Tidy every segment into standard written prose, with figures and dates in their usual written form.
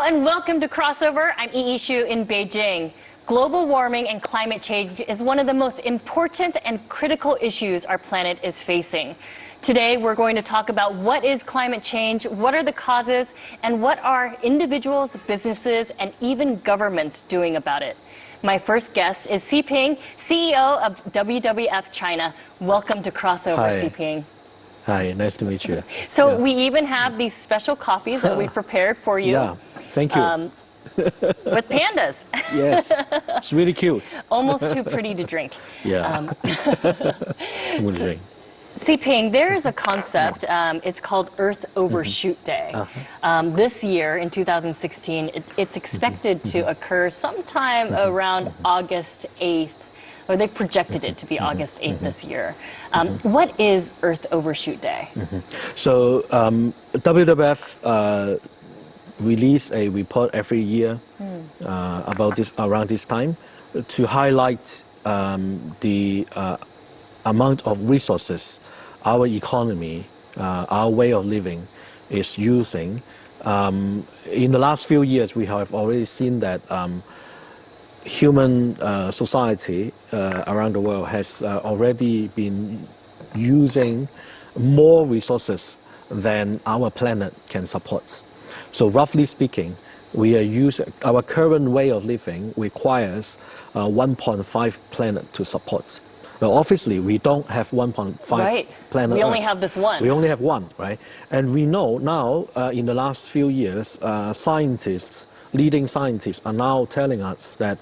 and welcome to Crossover. I'm Yi Shu in Beijing. Global warming and climate change is one of the most important and critical issues our planet is facing. Today, we're going to talk about what is climate change, what are the causes, and what are individuals, businesses, and even governments doing about it. My first guest is Xiping, CEO of WWF China. Welcome to Crossover, Hi. Xiping. Hi, nice to meet you. So we even have these special coffees that we prepared for you. Yeah, thank you. With pandas. Yes, it's really cute. Almost too pretty to drink. Yeah. Xiping, there is a concept, it's called Earth Overshoot Day. This year, in 2016, it's expected to occur sometime around August 8th, or they've projected it to be August 8th this year. What is Earth Overshoot Day? So WWF release a report every year about this around this time to highlight the amount of resources our economy, our way of living is using. In the last few years, we have already seen that human society around the world has already been using more resources than our planet can support. So roughly speaking, we are using, our current way of living requires 1.5 planet to support. Now, obviously, we don't have 1.5 planet We only Earth. have this one. We only have one, right? And we know now, in the last few years, scientists, leading scientists are now telling us that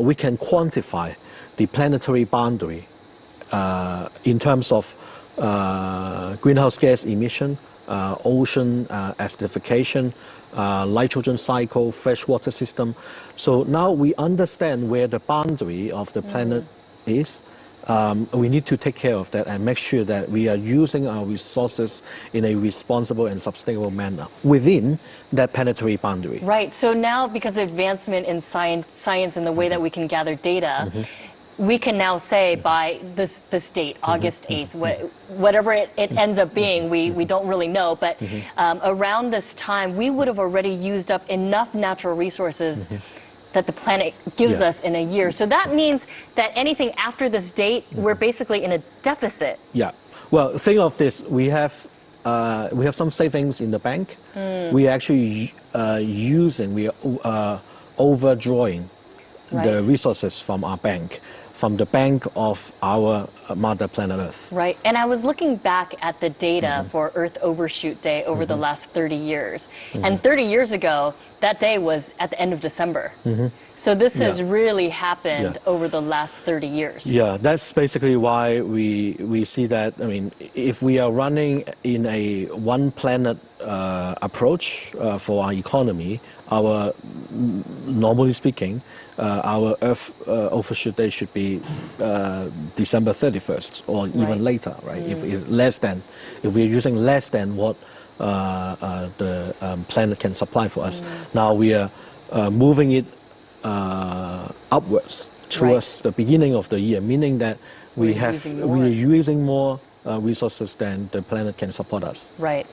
we can quantify the planetary boundary in terms of greenhouse gas emission, ocean acidification, nitrogen cycle, freshwater system. So now we understand where the boundary of the planet is. We need to take care of that and make sure that we are using our resources in a responsible and sustainable manner within that planetary boundary. Right. So now, because of advancement in science and the way that we can gather data, we can now say by this date, August 8th, whatever it ends up being, we don't really know, but around this time, we would have already used up enough natural resources that the planet gives us in a year. So that means that anything after this date, we're basically in a deficit. Yeah. Well, think of this. We have some savings in the bank. We are actually overdrawing the resources from our bank, from the bank of our mother planet Earth. Right. And I was looking back at the data for Earth Overshoot Day over the last 30 years. And 30 years ago, that day was at the end of December. So this has really happened over the last 30 years. Yeah, that's basically why we see that, I mean, if we are running in a one planet approach for our economy, normally speaking, our Earth Overshoot Day should be December 31st or even later, right? If we're using less than what the planet can supply for us. Now we are moving it upwards towards the beginning of the year, meaning that we are using more resources than the planet can support us. Right.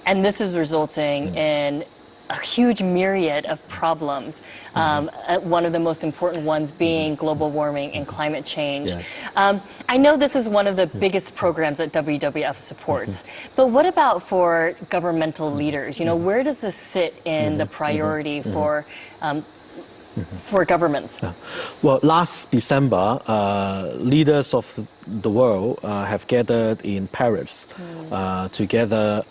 And this is resulting in a huge myriad of problems. One of the most important ones being global warming and climate change. I know this is one of the biggest programs that WWF supports, but what about for governmental leaders? You know, where does this sit in the priority for governments? Well, last December, leaders of the world have gathered in Paris together,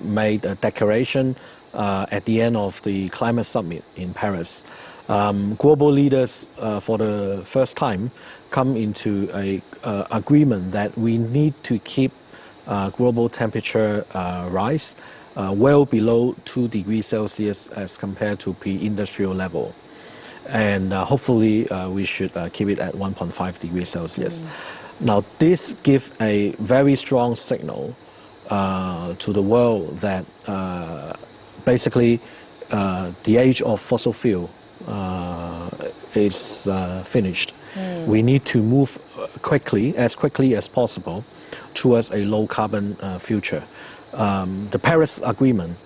made a declaration at the end of the climate summit in Paris. Global leaders, for the first time, come into an agreement that we need to keep global temperature rise well below 2 degrees Celsius as compared to pre-industrial level. And hopefully we should keep it at 1.5 degrees Celsius. Now this gives a very strong signal to the world that basically the age of fossil fuel is finished. We need to move quickly as possible towards a low carbon future. The Paris Agreement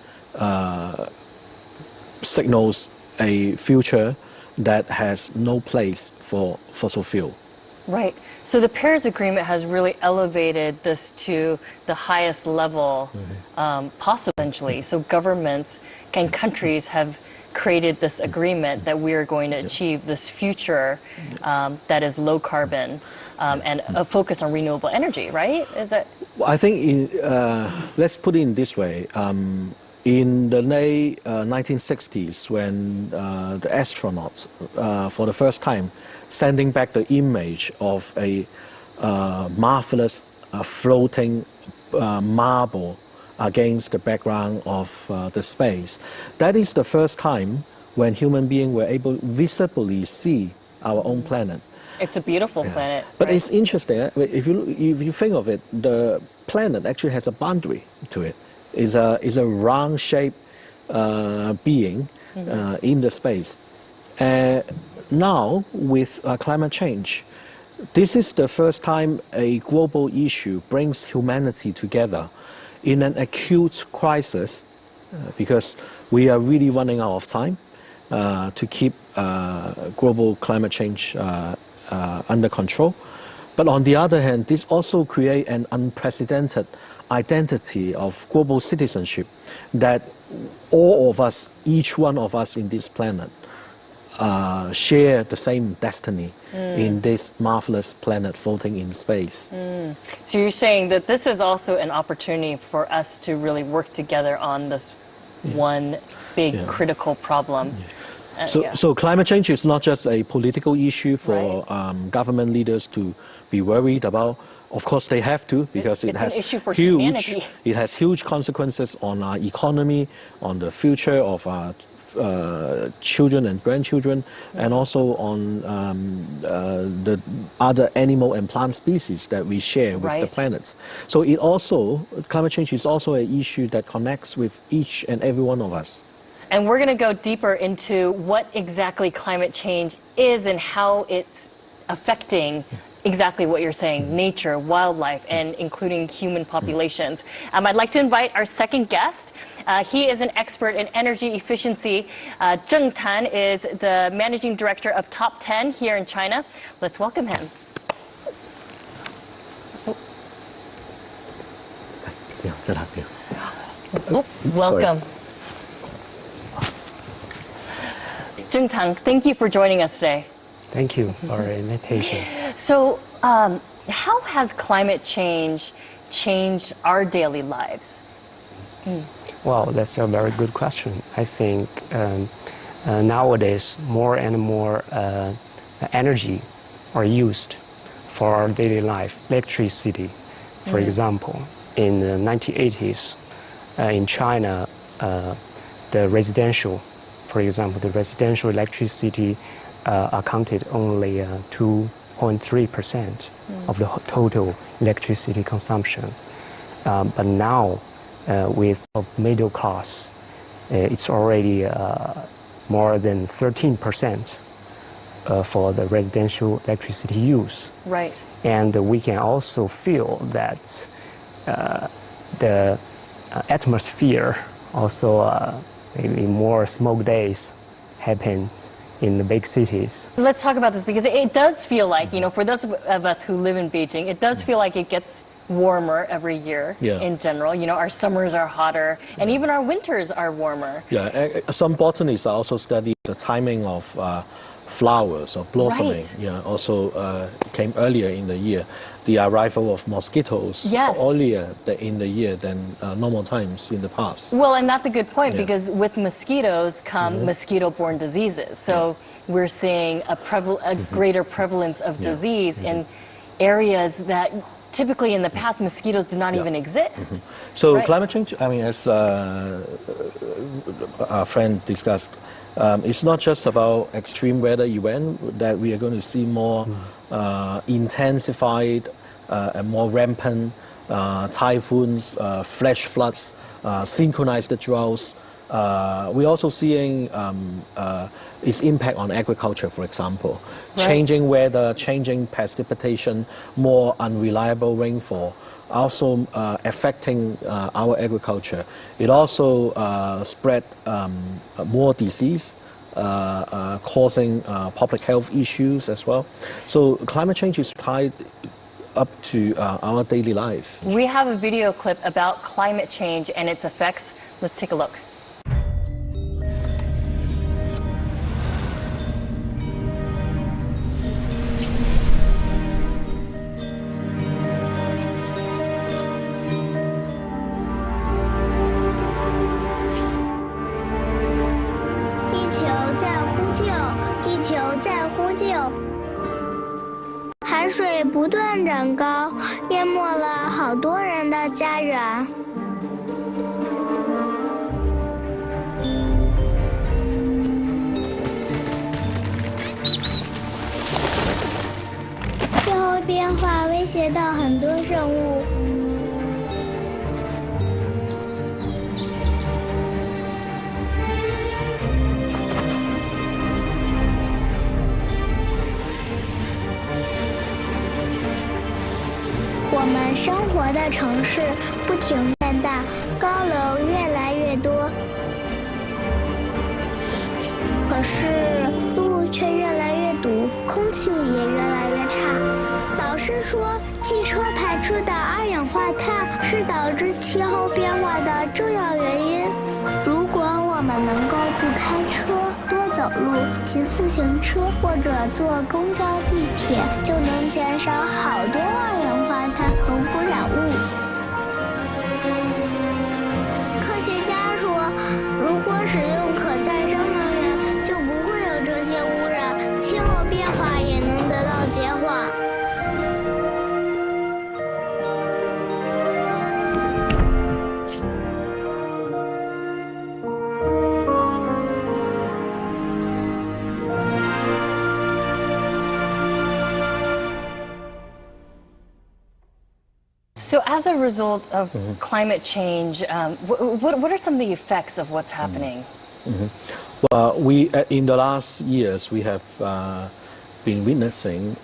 signals a future that has no place for fossil fuel. Right. So the Paris Agreement has really elevated this to the highest level possible, essentially. So governments and countries have created this agreement that we are going to achieve this future that is low carbon and a focus on renewable energy, right? Is that? Well, I think, let's put it in this way. In the late 1960s, when the astronauts, for the first time, sending back the image of a marvelous floating marble against the background of the space, that is the first time when human beings were able to visibly see our own planet. It's a beautiful planet. But right? it's interesting, if you think of it, the planet actually has a boundary to it. It's a round-shaped being in the space. Now, with climate change, this is the first time a global issue brings humanity together in an acute crisis because we are really running out of time to keep global climate change under control. But on the other hand, this also creates an unprecedented identity of global citizenship that all of us, each one of us in this planet, share the same destiny in this marvelous planet floating in space. So you're saying that this is also an opportunity for us to really work together on this one big critical problem. So climate change is not just a political issue for government leaders to be worried about. Of course, they have to because it has an issue for humanity. It has huge consequences on our economy, on the future of our children and grandchildren, and also on the other animal and plant species that we share with the planet. So climate change is also an issue that connects with each and every one of us. And we're going to go deeper into what exactly climate change is and how it's affecting exactly what you're saying, nature, wildlife, and including human populations. I'd like to invite our second guest. He is an expert in energy efficiency. Zheng Tan is the managing director of Top 10 here in China. Let's welcome him. Welcome. Zheng Tan, thank you for joining us today. Thank you for the invitation. So, how has climate change changed our daily lives? Well, that's a very good question. I think nowadays more and more energy are used for our daily life. Electricity, for example, in the 1980s in China, the residential electricity accounted only 2.3% of the total electricity consumption. But now, with middle class, it's already more than 13% for the residential electricity use. Right. And we can also feel that the atmosphere also maybe more smoke days happen in the big cities. Let's talk about this because it does feel like, for those of us who live in Beijing, it does feel like it gets warmer every year in general. Our summers are hotter and even our winters are warmer. Yeah, some botanists are also studying the timing of flowers or blossoming. Also came earlier in the year. The arrival of mosquitoes earlier in the year than normal times in the past. Well, and that's a good point because with mosquitoes come mosquito-borne diseases. So we're seeing a greater prevalence of disease in areas that typically in the past mosquitoes did not even exist. So climate change, as our friend discussed, it's not just about extreme weather event that we are going to see more intensified and more rampant typhoons, flash floods, synchronized droughts, We're also seeing its impact on agriculture, for example. Right. Changing weather, changing precipitation, more unreliable rainfall, also affecting our agriculture. It also spread more disease, causing public health issues as well. So climate change is tied up to our daily life. We have a video clip about climate change and its effects. Let's take a look.地球在呼救，海水不断涨高，淹没了好多人的家园。气候变化威胁到很多生物。我们生活的城市不停变大，高楼越来越多，可是路却越来越堵，空气也越来越差。老师说，汽车排出的二氧化碳是导致气候变化的重要原因。如果我们能够不开车，多走路、骑自行车或者坐公交、地铁，就能减少好多二氧化碳和污染物。科学家说，如果使用可再生能源，就不会有这些污染，气候变化也能得到减缓。So as a result of climate change, what are some of the effects of what's happening? Well, in the last years, we have been witnessing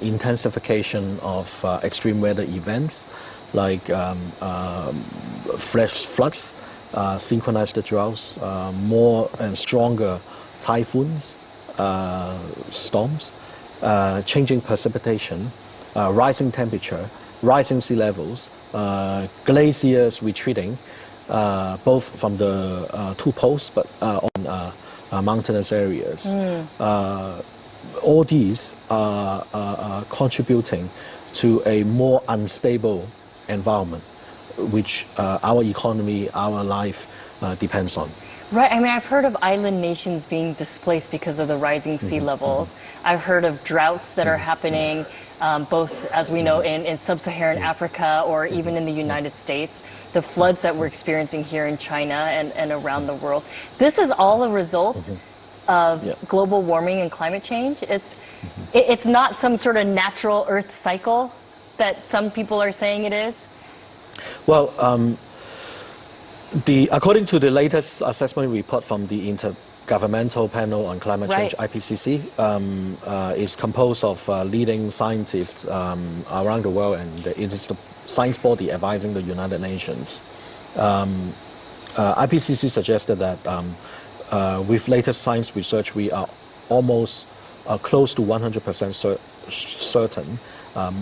intensification of extreme weather events like flash floods, synchronized droughts, more and stronger typhoons, storms, changing precipitation, rising temperature, rising sea levels, glaciers retreating, both from the two poles but on mountainous areas. All these are contributing to a more unstable environment, which our economy, our life depends on. Right. I mean, I've heard of island nations being displaced because of the rising sea levels. I've heard of droughts that are happening, both, as we know, in sub-Saharan Africa or even in the United States, the floods that we're experiencing here in China and around the world. This is all a result of global warming and climate change. It's not some sort of natural Earth cycle that some people are saying it is? Well, according to the latest assessment report from the Intergovernmental Panel on Climate Change, IPCC, is composed of leading scientists around the world, and it is the science body advising the United Nations. IPCC suggested that with latest science research, we are almost close to 100% certain,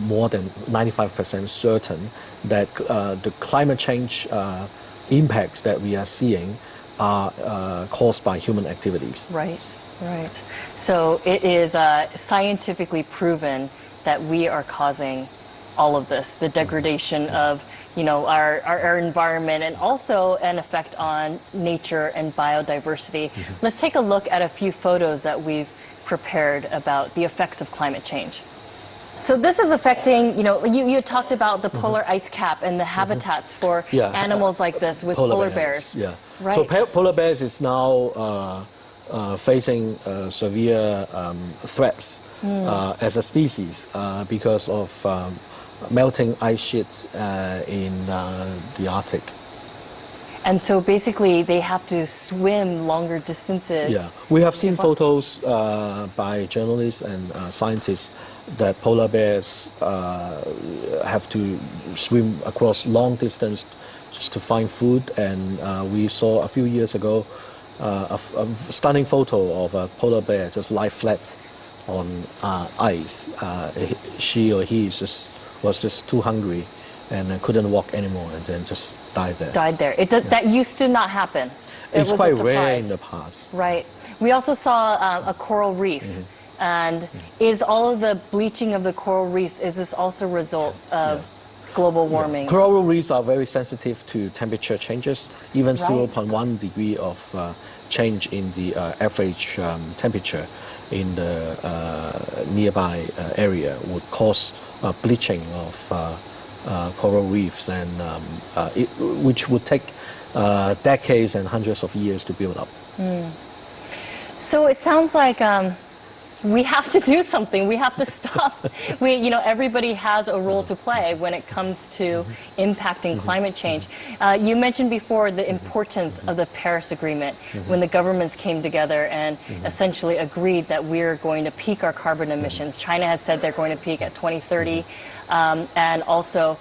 more than 95% certain, that the climate change impacts that we are seeing are caused by human activities. Right, right. So it is scientifically proven that we are causing all of this, the degradation of, you know, our environment, and also an effect on nature and biodiversity. Let's take a look at a few photos that we've prepared about the effects of climate change. So this is affecting, you know, you talked about the polar ice cap and the habitats for animals like this with polar bears. Yeah. Right. So polar bears is now facing severe threats as a species because of melting ice sheets in the Arctic. And so basically they have to swim longer distances. Yeah, we have seen photos by journalists and scientists that polar bears have to swim across long distance just to find food. And we saw a few years ago a stunning photo of a polar bear just lie flat on ice. She or he was just too hungry and couldn't walk anymore, and then just died there. Died there. That used to not happen. It's was quite a rare in surprise. the past. Right. We also saw a coral reef. And is all of the bleaching of the coral reefs, is this also a result of global warming? Coral reefs are very sensitive to temperature changes. Even Right. 0.1 degree of change in the average temperature in the nearby area would cause bleaching of coral reefs, and which would take decades and hundreds of years to build up. So it sounds like we have to do something. We have to stop. Everybody has a role to play when it comes to impacting climate change. You mentioned before the importance of the Paris Agreement when the governments came together and essentially agreed that we're going to peak our carbon emissions. China has said they're going to peak at 2030. And also,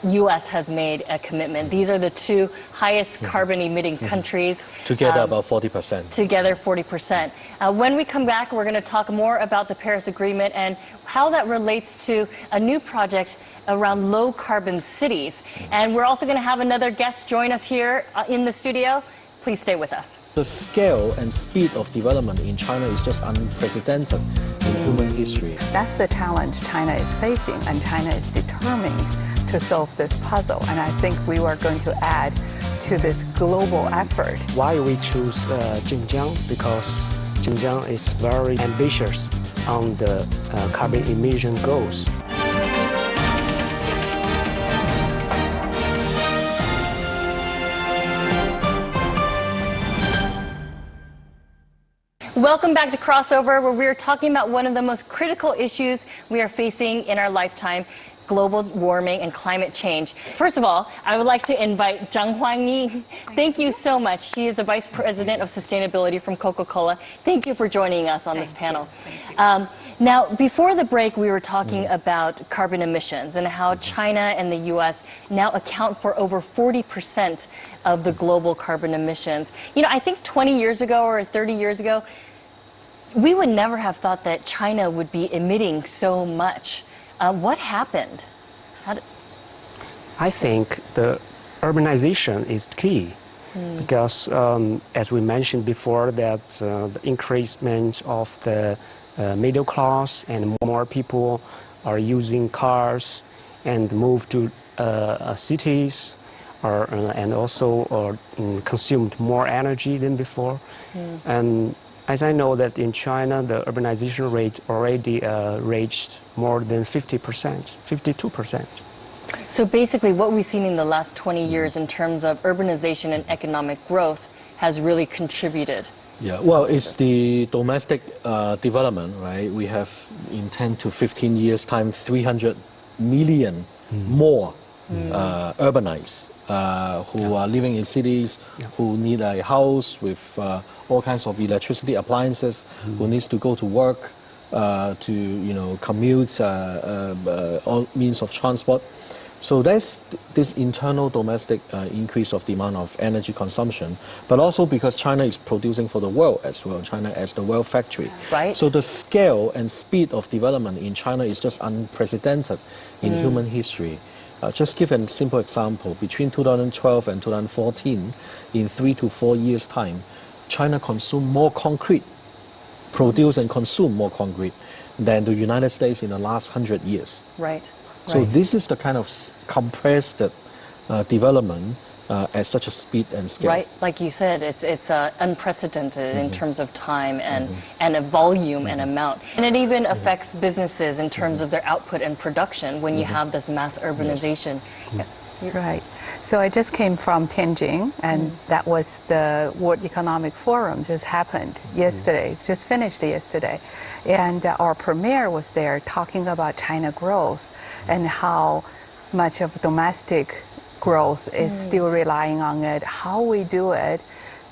U.S. has made a commitment. These are the two highest carbon-emitting countries. Together about 40%. Together 40%. When we come back, we're going to talk more about the Paris Agreement and how that relates to a new project around low-carbon cities. And we're also going to have another guest join us here in the studio. Please stay with us. The scale and speed of development in China is just unprecedented in human history. That's the challenge China is facing, and China is determined to solve this puzzle. And I think we are going to add to this global effort. Why we choose Xinjiang? Because Xinjiang is very ambitious on the carbon emission goals. Welcome back to Crossover, where we are talking about one of the most critical issues we are facing in our lifetime, global warming and climate change. First of all, I would like to invite Zhang Huangyi. Thank you so much. She is the Vice President of Sustainability from Coca-Cola. Thank you for joining us on this panel. Now, before the break, we were talking about carbon emissions and how China and the U.S. now account for over 40% of the global carbon emissions. I think 20 years ago or 30 years ago, we would never have thought that China would be emitting so much. What happened? I think the urbanization is key because, as we mentioned before, that the increasement of the middle class and more people are using cars and move to cities, and also consumed more energy than before. And as I know that in China, the urbanization rate already reached more than 50%, 52%. So basically what we've seen in the last 20 years in terms of urbanization and economic growth has really contributed. Yeah, well, it's the domestic development, right? We have in 10 to 15 years' time, 300 million more urbanites who are living in cities, who need a house with all kinds of electricity appliances, who needs to go to work, to commute, all means of transport. So there's this internal domestic increase of demand of energy consumption, but also because China is producing for the world as well, China as the world factory. Right. So the scale and speed of development in China is just unprecedented in human history. Just give a simple example. Between 2012 and 2014, in 3 to 4 years' time, China consumed more concrete, produced and consumed more concrete than the United States in the last 100 years. Right. So this is the kind of compressed development at such a speed and scale. Right, like you said, it's unprecedented in terms of time and a volume and amount. And it even affects businesses in terms of their output and production when you have this mass urbanization. Yes. Right. So I just came from Tianjin, and that was the World Economic Forum just happened yesterday, just finished yesterday. And our premier was there talking about China growth and how much of domestic growth is still relying on it. How we do it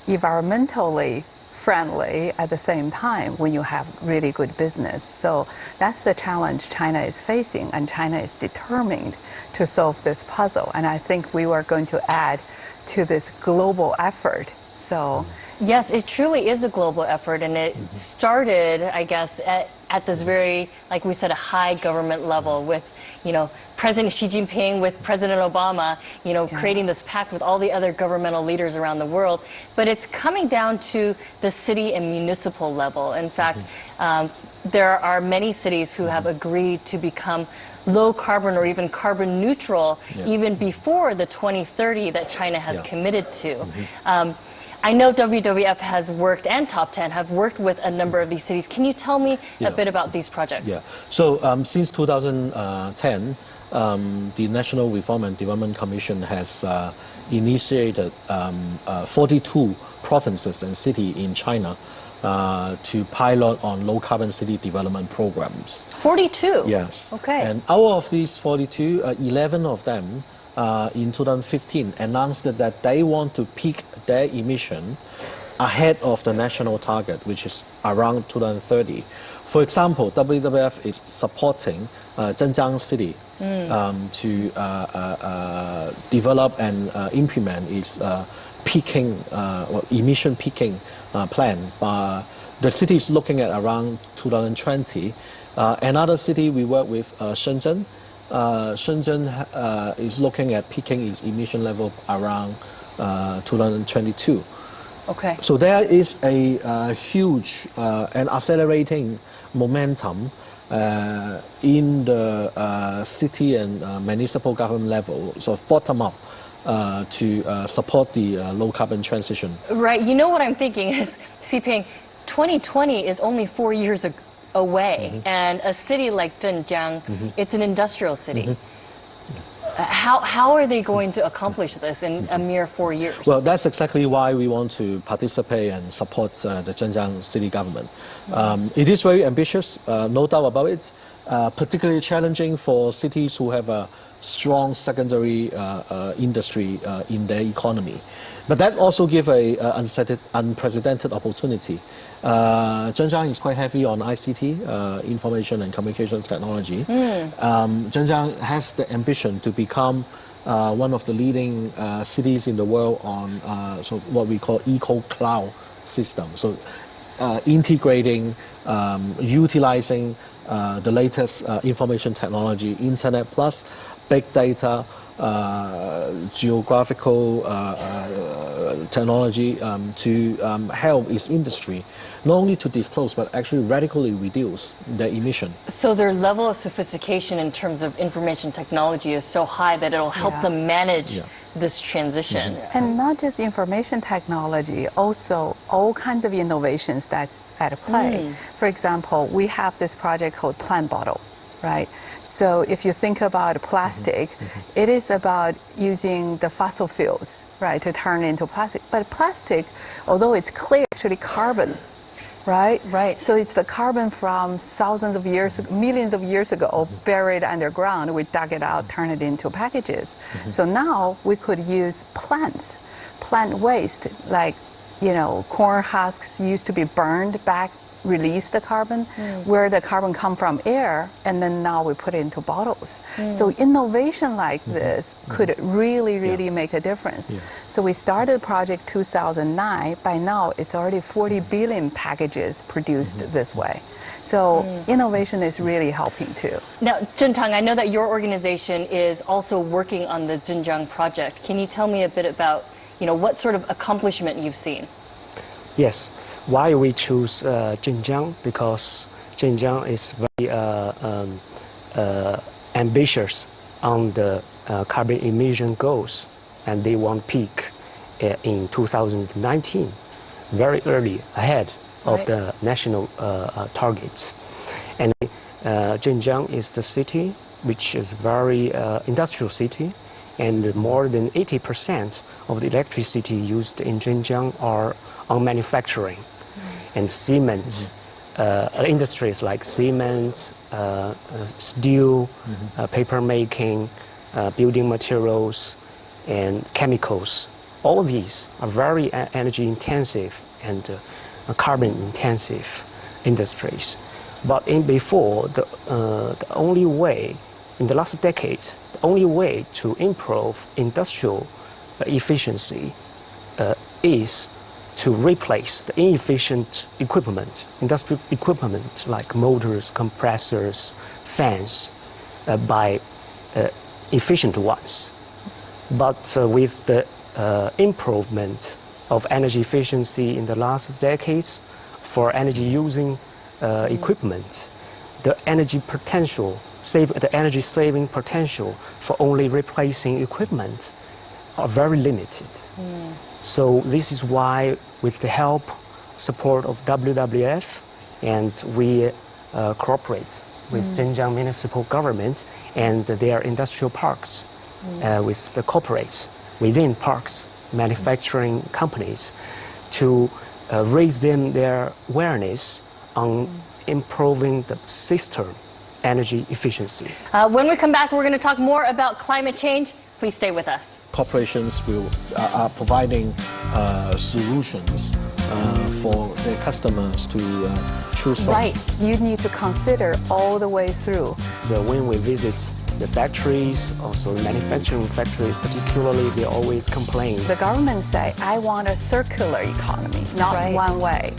environmentally friendly at the same time when you have really good business. So that's the challenge China is facing, and China is determined to solve this puzzle. And I think we are going to add to this global effort. So yes, it truly is a global effort, and it started, I guess, at this very, like we said, a high government level with, President Xi Jinping with President Obama, creating this pact with all the other governmental leaders around the world. But it's coming down to the city and municipal level. In fact, there are many cities who have agreed to become low carbon or even carbon neutral even before the 2030 that China has committed to. I know WWF has worked, and Top 10 have worked with a number of these cities. Can you tell me a bit about these projects? Yeah. So since 2010, the National Reform and Development Commission has initiated 42 provinces and cities in China to pilot on low carbon city development programs. 42? Yes. Okay. And out of these 42, 11 of them in 2015 announced that they want to peak their emission ahead of the national target, which is around 2030. For example, WWF is supporting Zhenjiang City to develop and implement its peaking, emission peaking plan. The city is looking at around 2020. Another city we work with, Shenzhen. Shenzhen is looking at peaking its emission level around 2022. Okay. So there is a huge and accelerating momentum in the city and municipal government level, sort of bottom up, to support the low carbon transition. Right. You know what I'm thinking is, Xiping, 2020 is only 4 years away, and a city like Zhenjiang, it's an industrial city. How are they going to accomplish this in a mere 4 years? Well, that's exactly why we want to participate and support the Zhenjiang city government. It is very ambitious, no doubt about it, particularly challenging for cities who have a strong secondary industry in their economy. But that also gives an unprecedented opportunity. Zhenjiang is quite heavy on ICT, information and communications technology. Zhenjiang has the ambition to become one of the leading cities in the world on so what we call eco-cloud system. So integrating, utilizing the latest information technology, internet plus big data, geographical technology to help its industry not only to disclose but actually radically reduce their emission. So their level of sophistication in terms of information technology is so high that it'll help them manage this transition. And not just information technology, also all kinds of innovations that's at play. For example, we have this project called Plant Bottle. Right? So if you think about plastic, it is about using the fossil fuels, right, to turn into plastic. But plastic, although it's clear, actually carbon, right? Right. So it's the carbon from thousands of years, millions of years ago, buried underground. We dug it out, turn it into packages. So now we could use plants, plant waste, like, corn husks used to be burned back, release the carbon, where the carbon come from air, and then now we put it into bottles. So innovation like this could really make a difference. So we started project 2009. By now, it's already 40 billion packages produced this way. So innovation is really helping too. Now, Zhentang, I know that your organization is also working on the Zhenjiang project. Can you tell me a bit about, what sort of accomplishment you've seen? Yes. Why we choose Zhenjiang? Because Zhenjiang is very ambitious on the carbon emission goals, and they want peak in 2019, very early, ahead of the national targets. And Zhenjiang is the city which is very industrial city, and more than 80% of the electricity used in Zhenjiang are on manufacturing. And cement, industries like cement, steel, paper making, building materials, and chemicals. All these are very energy intensive and carbon intensive industries. But before, the only way, in the last decade, the only way to improve industrial efficiency is to replace the inefficient equipment, industrial equipment like motors, compressors, fans, by efficient ones. But with the improvement of energy efficiency in the last decades for energy using equipment, the energy saving potential for only replacing equipment are very limited. So this is why, with the support of WWF, and we cooperate with Zhenjiang municipal government and their industrial parks, with the corporates within parks, manufacturing companies, to raise their awareness on improving the system energy efficiency. When we come back, we're going to talk more about climate change. Please stay with us. Corporations are providing solutions for their customers to choose from. Right. You need to consider all the way through. When we visit the factories, also manufacturing factories particularly, they always complain. The government say, I want a circular economy, not one way.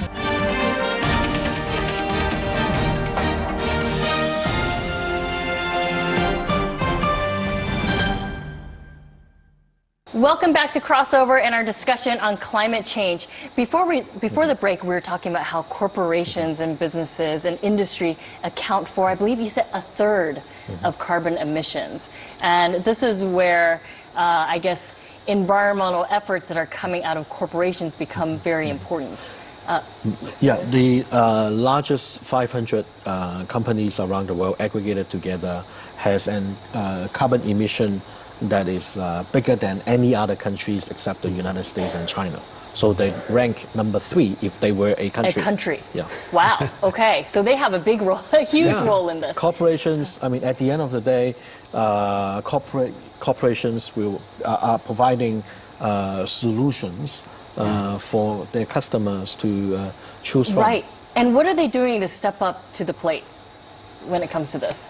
Welcome back to Crossover and our discussion on climate change. Before the break, we were talking about how corporations and businesses and industry account for, I believe you said, a third of carbon emissions. And this is where, I guess, environmental efforts that are coming out of corporations become very important. The largest 500 companies around the world aggregated together has a carbon emission that is bigger than any other countries except the United States and China. So they rank number 3 if they were a country. A country. Yeah. Wow. Okay. So they have a big role, a huge role in this. Corporations, I mean, at the end of the day, corporations are providing solutions for their customers to choose from. Right. And what are they doing to step up to the plate when it comes to this?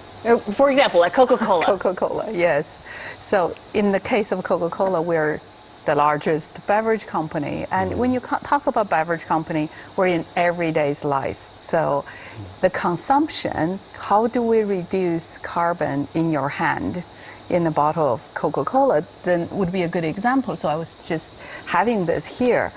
For example, like Coca-Cola. Coca-Cola, yes. So in the case of Coca-Cola, we're the largest beverage company. And when you talk about beverage company, we're in everyday's life. So the consumption, how do we reduce carbon in your hand in a bottle of Coca-Cola, then would be a good example. So I was just having this here.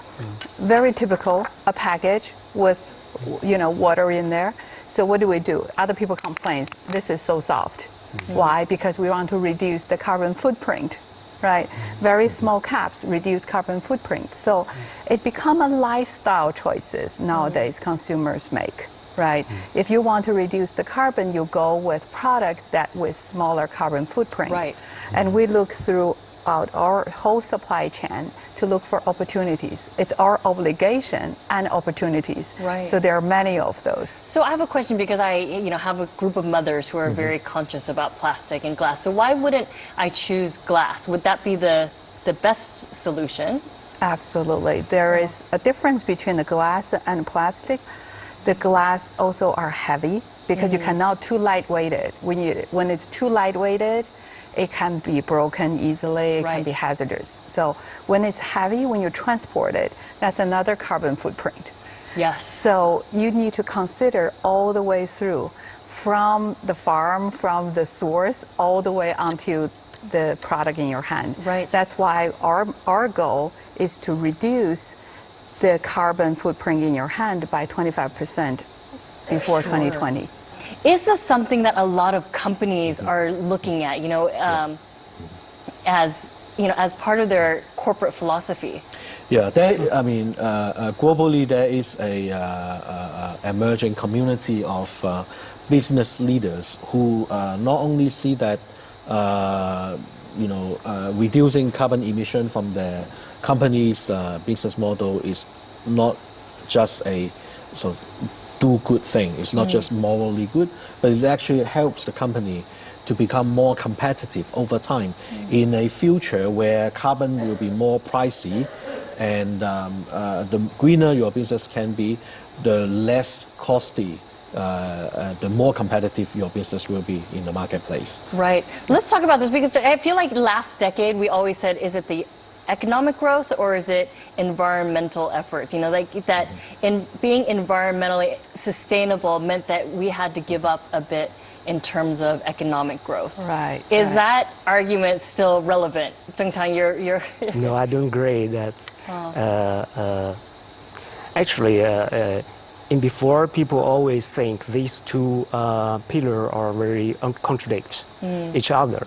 Very typical, a package with, water in there. So what do? Other people complain, this is so soft. Why? Because we want to reduce the carbon footprint, right? Very small caps reduce carbon footprint. So it become a lifestyle choices nowadays consumers make, right? If you want to reduce the carbon, you go with products that with smaller carbon footprint. Right. And we look throughout our whole supply chain to look for opportunities. It's our obligation and opportunities. Right. So there are many of those. So I have a question because I, have a group of mothers who are very conscious about plastic and glass. So why wouldn't I choose glass? Would that be the best solution? Absolutely. There is a difference between the glass and plastic. The glass also are heavy because you cannot too lightweighted. When it's too lightweighted, it can be broken easily, it can be hazardous. So when it's heavy, when you transport it, that's another carbon footprint. Yes. So you need to consider all the way through, from the farm, from the source, all the way onto the product in your hand. Right. That's why our goal is to reduce the carbon footprint in your hand by 25% before 2020. Is this something that a lot of companies are looking at, as part of their corporate philosophy? Yeah, globally there is a emerging community of business leaders who not only see that reducing carbon emission from their company's business model is not just a sort of do good thing. It's not just morally good, but it actually helps the company to become more competitive over time in a future where carbon will be more pricey, and the greener your business can be, the less costly, the more competitive your business will be in the marketplace. Right. Let's talk about this, because I feel like last decade we always said, is it the economic growth or is it environmental efforts? You know, like that in being environmentally sustainable meant that we had to give up a bit in terms of economic growth. Right. Is that argument still relevant? Zheng Tang, you're No, I don't agree. That's actually in before people always think these two pillars are very contradict each other,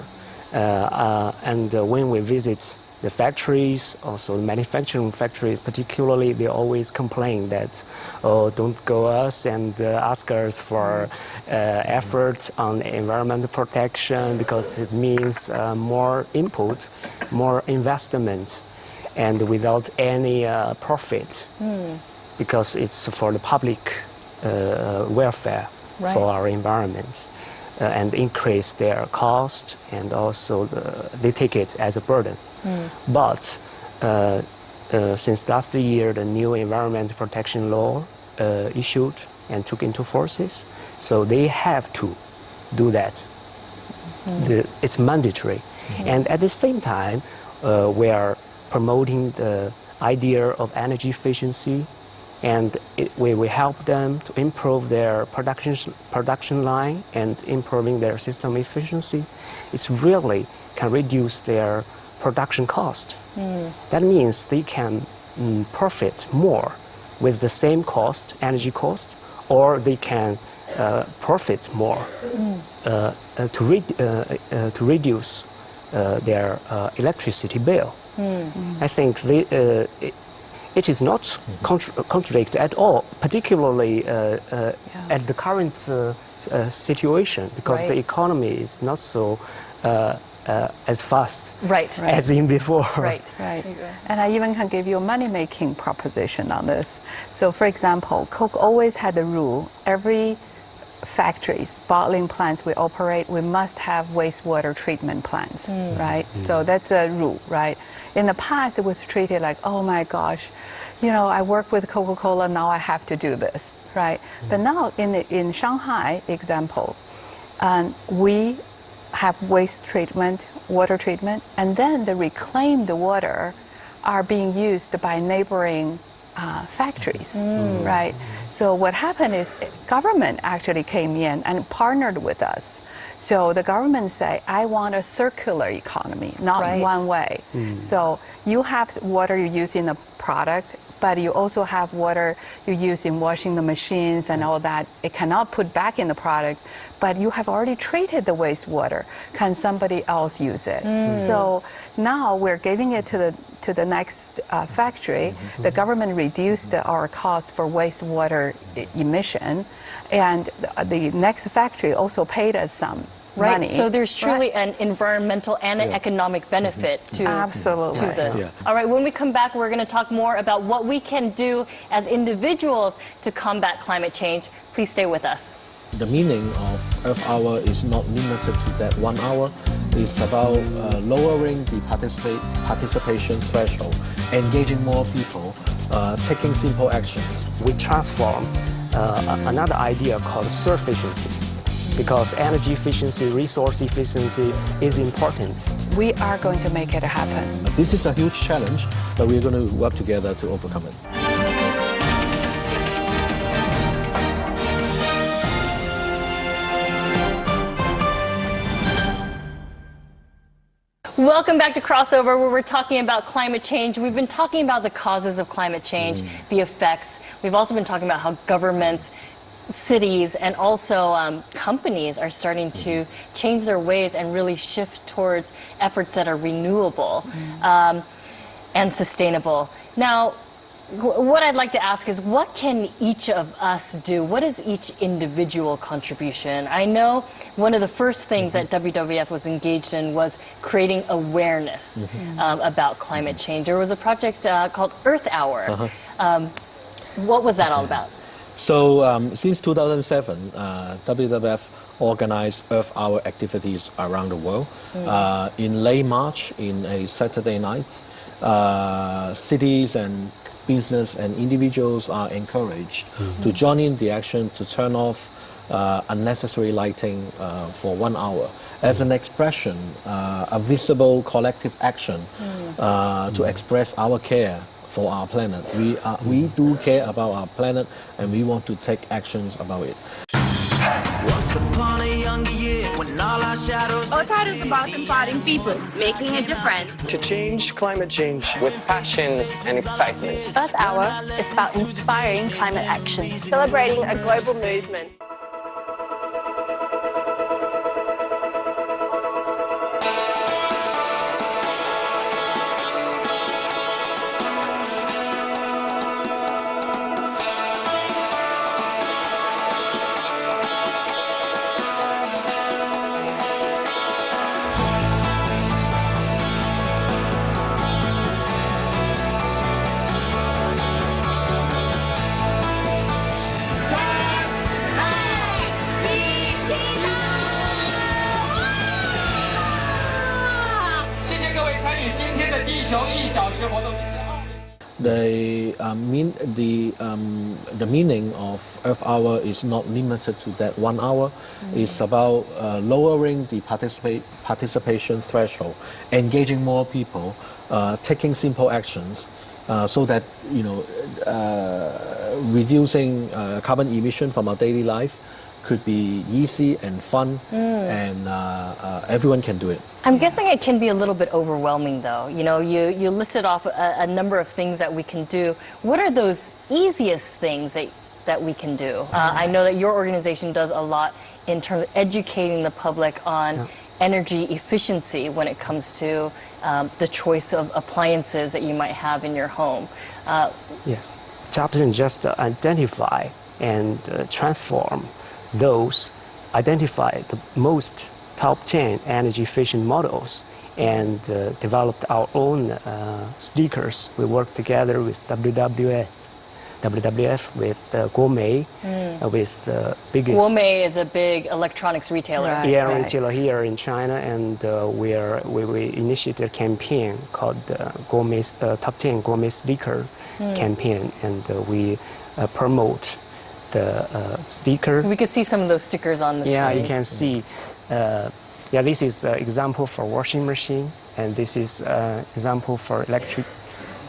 and when we visit the factories, also the manufacturing factories particularly, they always complain that, oh, don't go us and ask us for effort on environmental protection, because it means more input, more investment, and without any profit, because it's for the public welfare, Right. for our environment. And increase their cost, and also they take it as a burden. But since last year, the new environment protection law issued and took into forces, so they have to do that. It's mandatory. And at the same time, we are promoting the idea of energy efficiency, and we will help them to improve their production line and improving their system efficiency. It's really can reduce their production cost. That means they can profit more with the same cost, energy cost, or they can profit more to reduce their electricity bill. I think it is not contradict at all, particularly at the current situation, because Right. the economy is not so as fast Right. as in before. Right. Right. And I even can give you a money-making proposition on this. So, for example, Coke always had the rule, every factories, bottling plants we operate, we must have wastewater treatment plants, right? So that's a rule, right? In the past, it was treated like, oh my gosh, you know, I work with Coca-Cola, now I have to do this, right? But now in Shanghai example, we have waste treatment, water treatment, and then the reclaimed water are being used by neighboring factories, right? So what happened is government actually came in and partnered with us. So the government say, I want a circular economy, not Right. one way. So you have water you use in the product, but you also have water you use in washing the machines and all that. It cannot put back in the product, but you have already treated the wastewater. Can somebody else use it? So now we're giving it to the next factory. The government reduced our cost for wastewater emission, and the next factory also paid us some Right. money. So there's truly an environmental and an economic benefit to Absolutely. this. Yeah. All right, when we come back, we're going to talk more about what we can do as individuals to combat climate change. Please stay with us. The meaning of Earth Hour is not limited to that 1 hour. It's about lowering the participation threshold, engaging more people, taking simple actions. We transform another idea called self-efficiency, because energy efficiency, resource efficiency is important. We are going to make it happen. This is a huge challenge, but we're going to work together to overcome it. Welcome back to Crossover, where we're talking about climate change. We've been talking about the causes of climate change, the effects. We've also been talking about how governments, cities, and also companies are starting to change their ways and really shift towards efforts that are renewable and sustainable. Now, what I'd like to ask is, what can each of us do? What is each individual contribution? I know one of the first things that WWF was engaged in was creating awareness about climate change. There was a project called Earth Hour. What was that all about? So since 2007, WWF organized Earth Hour activities around the world. In late March, in a Saturday night, cities and business and individuals are encouraged to join in the action to turn off unnecessary lighting for 1 hour as an expression, a visible collective action to express our care for our planet. We do care about our planet and we want to take actions about it. Overshoot is about empowering people, making a difference. To change climate change with passion and excitement. Earth Hour is about inspiring climate action, Celebrating a global movement. The meaning of Earth Hour is not limited to that 1 hour. It's about lowering the participation threshold, engaging more people, taking simple actions, so that reducing carbon emission from our daily life could be easy and fun, and everyone can do it. I'm guessing it can be a little bit overwhelming, though. You listed off a number of things that we can do. What are those easiest things that we can do? I know that your organization does a lot in terms of educating the public on energy efficiency when it comes to the choice of appliances that you might have in your home. Yes. Chapter just identify and transform those, identify the most top 10 energy efficient models and developed our own stickers. We worked together with WWF with Gourmet, with the biggest... Gourmet is a big electronics retailer. Retailer here in China, and we initiated a campaign called Top 10 Gourmet Sticker campaign, and we promote the sticker. We could see some of those stickers on the screen. Yeah, you can see. This is an example for washing machine, and this is an example for electric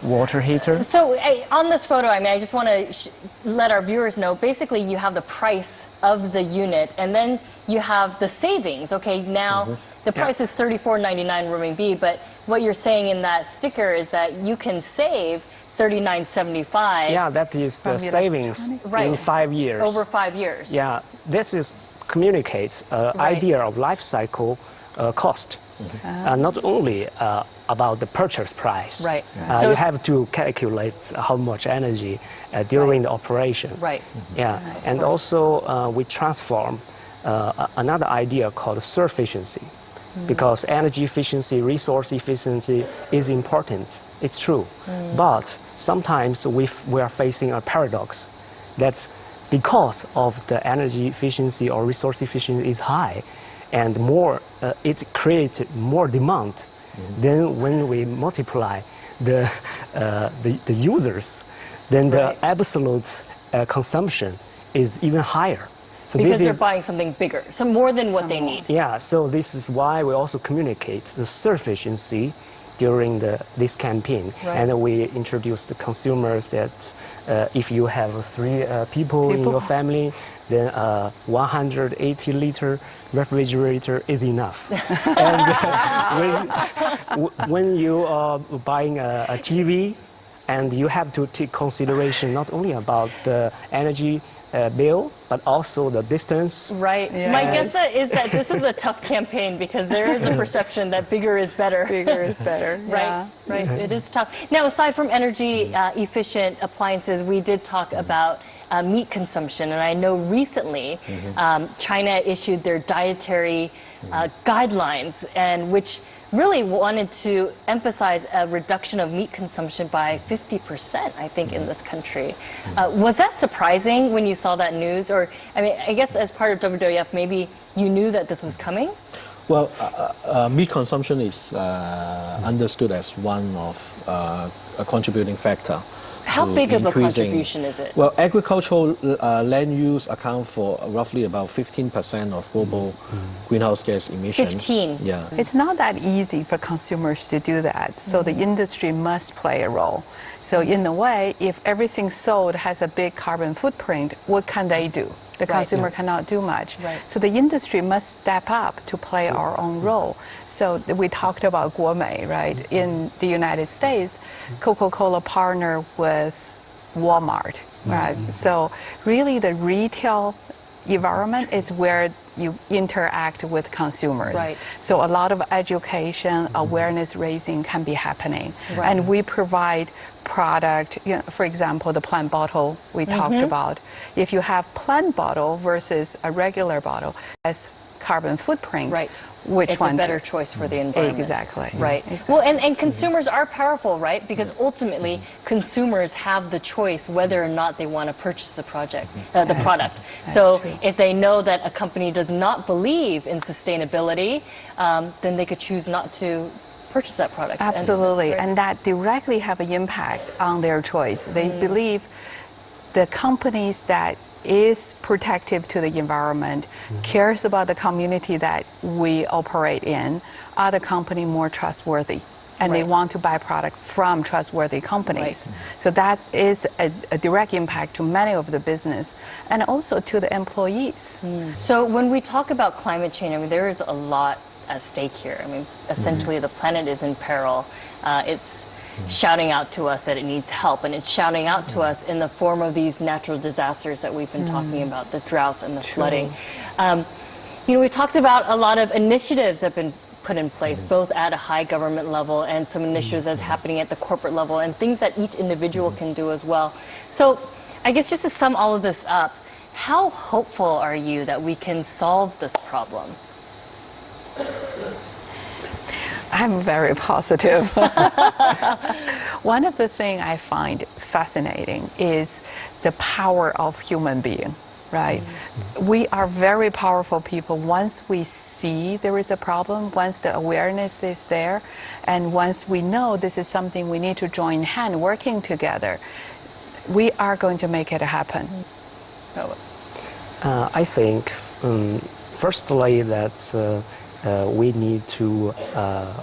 water heater. So on this photo, I just want to let our viewers know, basically you have the price of the unit, and then you have the savings. Okay, now the price is 34.99 RMB, but what you're saying in that sticker is that you can save 39.75. Yeah, that is the savings in 5 years. Over 5 years. Yeah, this communicates idea of life cycle cost. Not only about the purchase price. Right. So you have to calculate how much energy during the operation. Right. Yeah, and also we transform another idea called self-efficiency, because energy efficiency, resource efficiency is important. It's true, but sometimes we are facing a paradox. That's because of the energy efficiency or resource efficiency is high, and more it creates more demand. Then when we multiply the users, then the absolute consumption is even higher. So because they're buying something bigger, so more than what they need. Yeah, so this is why we also communicate the self-efficiency during this campaign. And we introduce the consumers that if you have 3 people in your family, then 180-liter refrigerator is enough. And when you are buying a TV, and you have to take consideration not only about the energy bill, but also the distance. Right. Yes. My guess is that this is a tough campaign because there is a perception that bigger is better. Bigger is better. Right. Right. It is tough. Now, aside from energy efficient appliances, we did talk about meat consumption. And I know recently China issued their dietary guidelines, and which really wanted to emphasize a reduction of meat consumption by 50%, I think, in this country. Was that surprising when you saw that news? Or, I mean, I guess as part of WWF, maybe you knew that this was coming? Well, meat consumption is understood as one of a contributing factor. How big of a contribution is it? Well, agricultural land use account for roughly about 15% of global greenhouse gas emissions. 15? Yeah. It's not that easy for consumers to do that, so the industry must play a role. So in a way, if everything sold has a big carbon footprint, what can they do? The consumer cannot do much. Right. So the industry must step up to play our own role. So we talked about gourmet, right? In the United States, Coca-Cola partnered with Walmart, right? So really the retail environment is where you interact with consumers. Right. So a lot of education, awareness raising can be happening. Right. And we provide product, you know, for example, the plant bottle we talked about. If you have plant bottle versus a regular bottle, as carbon footprint, Right. which It's one? a better choice for the environment. Exactly. Right. Exactly. Well, and consumers are powerful, right? Because ultimately, consumers have the choice whether or not they want to purchase the product. So true. if they know that a company does not believe in sustainability, then they could choose not to purchase that product. And Absolutely, that's very- and that directly have an impact on their choice. They believe the companies that is protective to the environment, cares about the community that we operate in, are the company more trustworthy. And they Right. want to buy product from trustworthy companies. So that is a direct impact to many of the business and also to the employees. So when we talk about climate change, I mean, there is a lot at stake here. I mean, essentially, the planet is in peril. It's shouting out to us that it needs help, and it's shouting out to us in the form of these natural disasters that we've been talking about, the droughts and the flooding. You know, we talked about a lot of initiatives that have been put in place, both at a high government level and some initiatives that's happening at the corporate level, and things that each individual can do as well. So I guess just to sum all of this up, how hopeful are you that we can solve this problem? I'm very positive. One of the things I find fascinating is the power of human being, right? We are very powerful people. Once we see there is a problem, once the awareness is there, and once we know this is something we need to join hand working together, we are going to make it happen. I think, firstly, that we need to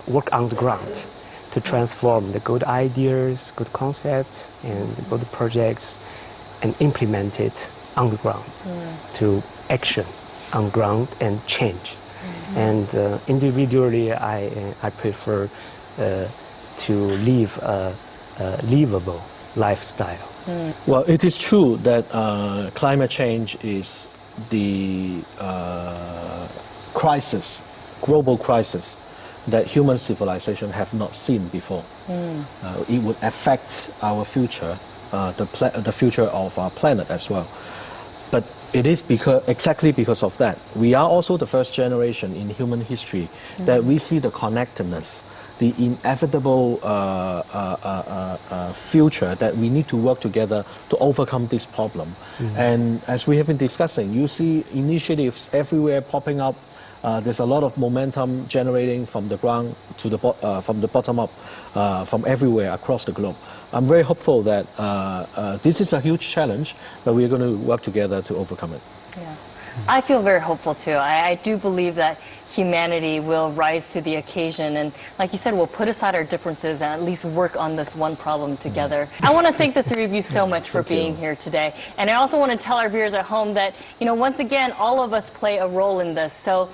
work on the ground to transform the good ideas, good concepts, and good projects and implement it on the ground to action on ground and change. And individually, I prefer to live a livable lifestyle. Well, it is true that climate change is the crisis, global crisis, that human civilization have not seen before. It would affect our future, the future of our planet as well. But it is exactly because of that. We are also the first generation in human history that we see the connectedness, the inevitable future that we need to work together to overcome this problem. And as we have been discussing, you see initiatives everywhere popping up. There's a lot of momentum generating from the ground to from the bottom up, from everywhere across the globe. I'm very hopeful that this is a huge challenge, but we're going to work together to overcome it. Yeah. I feel very hopeful too. I do believe that humanity will rise to the occasion, and like you said, we'll put aside our differences and at least work on this one problem together. I want to thank the three of you so much for being here today. And I also want to tell our viewers at home that, you know, once again, all of us play a role in this. So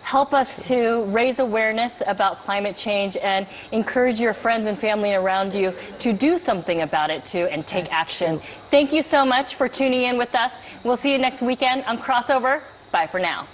help us to raise awareness about climate change and encourage your friends and family around you to do something about it too and take action. Thank you so much for tuning in with us. We'll see you next weekend on Crossover. Bye for now.